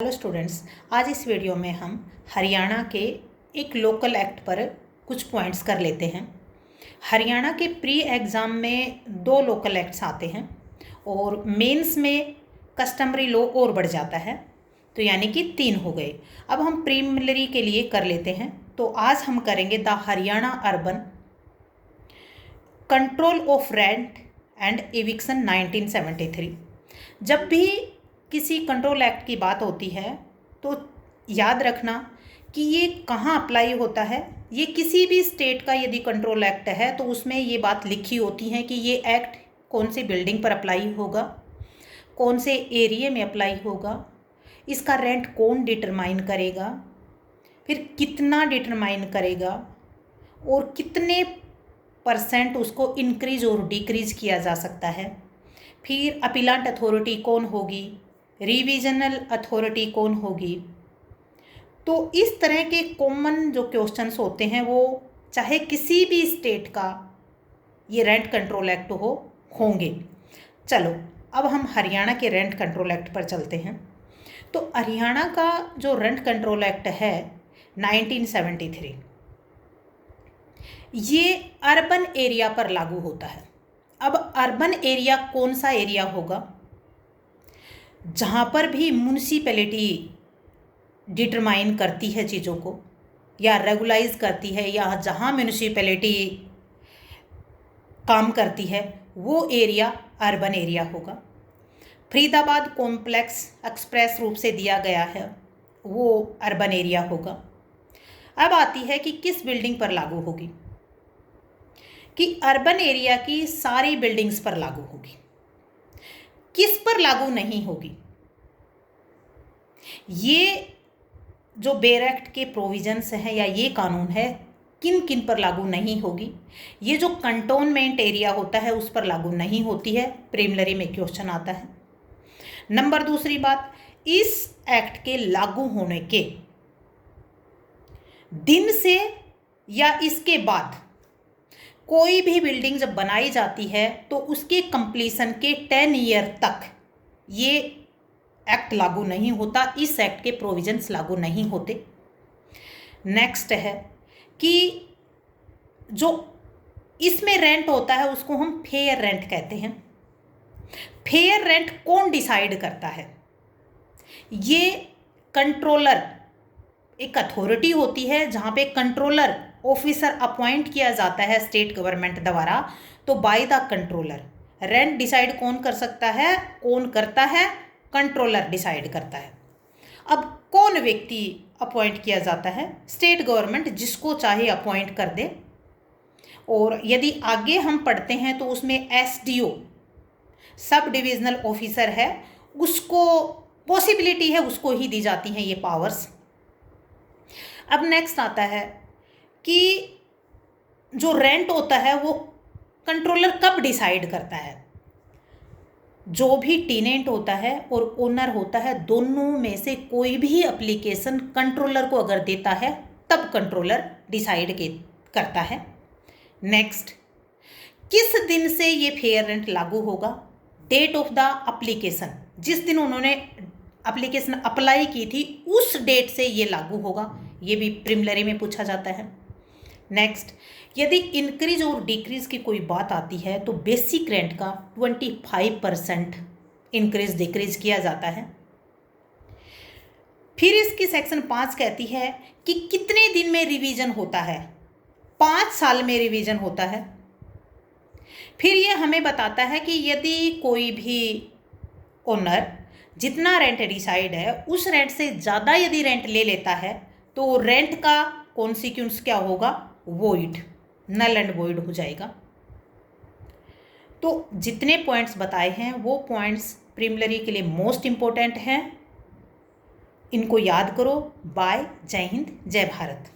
Hello students, आज इस video में हम हरियाणा के एक लोकल एक्ट पर कुछ पॉइंट्स कर लेते हैं। हरियाणा के प्री एग्ज़ाम में 2 लोकल एक्ट्स आते हैं और मेंस में कस्टमरी लॉ और बढ़ जाता है, तो यानी कि 3 हो गए। अब हम प्रीलिमिनरी के लिए कर लेते हैं। तो आज हम करेंगे the Haryana urban control of rent and eviction 1973। जब भी किसी कंट्रोल एक्ट की बात होती है तो याद रखना कि ये कहाँ अप्लाई होता है। ये किसी भी स्टेट का यदि कंट्रोल एक्ट है तो उसमें ये बात लिखी होती है कि ये एक्ट कौन सी बिल्डिंग पर अप्लाई होगा, कौन से एरिया में अप्लाई होगा, इसका रेंट कौन डिटरमाइन करेगा, फिर कितना डिटरमाइन करेगा और कितने % उसको इंक्रीज और डिक्रीज किया जा सकता है। फिर अपीलेंट अथॉरिटी कौन होगी, रिविजनल अथॉरिटी कौन होगी। तो इस तरह के कॉमन जो क्वेश्चंस होते हैं वो चाहे किसी भी स्टेट का ये रेंट कंट्रोल एक्ट होंगे। चलो अब हम हरियाणा के रेंट कंट्रोल एक्ट पर चलते हैं। तो हरियाणा का जो रेंट कंट्रोल एक्ट है 1973, ये अर्बन एरिया पर लागू होता है। अब अर्बन एरिया कौन सा एरिया होगा? जहाँ पर भी म्यूनिसिपैलिटी डिटरमाइन करती है चीज़ों को या रेगुलाइज करती है, या जहाँ म्यूनिसिपैलिटी काम करती है वो एरिया अर्बन एरिया होगा। फरीदाबाद कॉम्प्लेक्स एक्सप्रेस रूप से दिया गया है, वो अर्बन एरिया होगा। अब आती है कि किस बिल्डिंग पर लागू होगी, कि अर्बन एरिया की सारी बिल्डिंग्स पर लागू होगी। किस पर लागू नहीं होगी? ये जो बेर एक्ट के प्रोविजंस हैं या ये कानून है, किन किन पर लागू नहीं होगी। ये जो कंटोनमेंट एरिया होता है उस पर लागू नहीं होती है। प्रीलिमिनरी में क्वेश्चन आता है। नंबर दूसरी बात, इस एक्ट के लागू होने के दिन से या इसके बाद कोई भी बिल्डिंग जब बनाई जाती है तो उसके कंप्लीशन के 10 ईयर तक ये एक्ट लागू नहीं होता, इस एक्ट के प्रोविजंस लागू नहीं होते। नेक्स्ट है कि जो इसमें रेंट होता है उसको हम फेयर रेंट कहते हैं। फेयर रेंट कौन डिसाइड करता है? ये कंट्रोलर, एक अथॉरिटी होती है जहाँ पे कंट्रोलर ऑफिसर अपॉइंट किया जाता है स्टेट गवर्नमेंट द्वारा। तो by the controller rent decide कौन कर सकता है, कौन करता है? कंट्रोलर डिसाइड करता है। अब कौन व्यक्ति अपॉइंट किया जाता है? स्टेट गवर्नमेंट जिसको चाहे अपॉइंट कर दे। और यदि आगे हम पढ़ते हैं तो उसमें एसडीओ सब डिविजनल ऑफिसर है, उसको पॉसिबिलिटी है, उसको ही दी जाती हैं ये पावर्स। अब नेक्स्ट आता है कि जो रेंट होता है वो कंट्रोलर कब डिसाइड करता है? जो भी टेनेंट होता है और ओनर होता है, दोनों में से कोई भी एप्लीकेशन कंट्रोलर को अगर देता है तब कंट्रोलर डिसाइड करता है। नेक्स्ट, किस दिन से ये फेयर रेंट लागू होगा? डेट ऑफ द एप्लीकेशन, जिस दिन उन्होंने एप्लीकेशन अप्लाई की थी उस डेट से ये लागू होगा। ये भी प्रीलिमिनरी में पूछा जाता है। नेक्स्ट, यदि इंक्रीज और डिक्रीज की कोई बात आती है तो बेसिक रेंट का 25% इंक्रीज डिक्रीज किया जाता है। फिर इसकी सेक्शन 5 कहती है कि कितने दिन में रिवीजन होता है? 5 साल में रिवीजन होता है। फिर ये हमें बताता है कि यदि कोई भी ओनर जितना रेंट डिसाइड है उस रेंट से ज़्यादा यदि रेंट ले लेता है तो रेंट का कॉन्सिक्वेंस क्या होगा? वॉइड, नल एंड वॉइड हो जाएगा। तो जितने पॉइंट्स बताए हैं वो पॉइंट्स प्रीलिमिनरी के लिए मोस्ट इम्पोर्टेंट हैं। इनको याद करो। बाय, जय हिंद, जय भारत।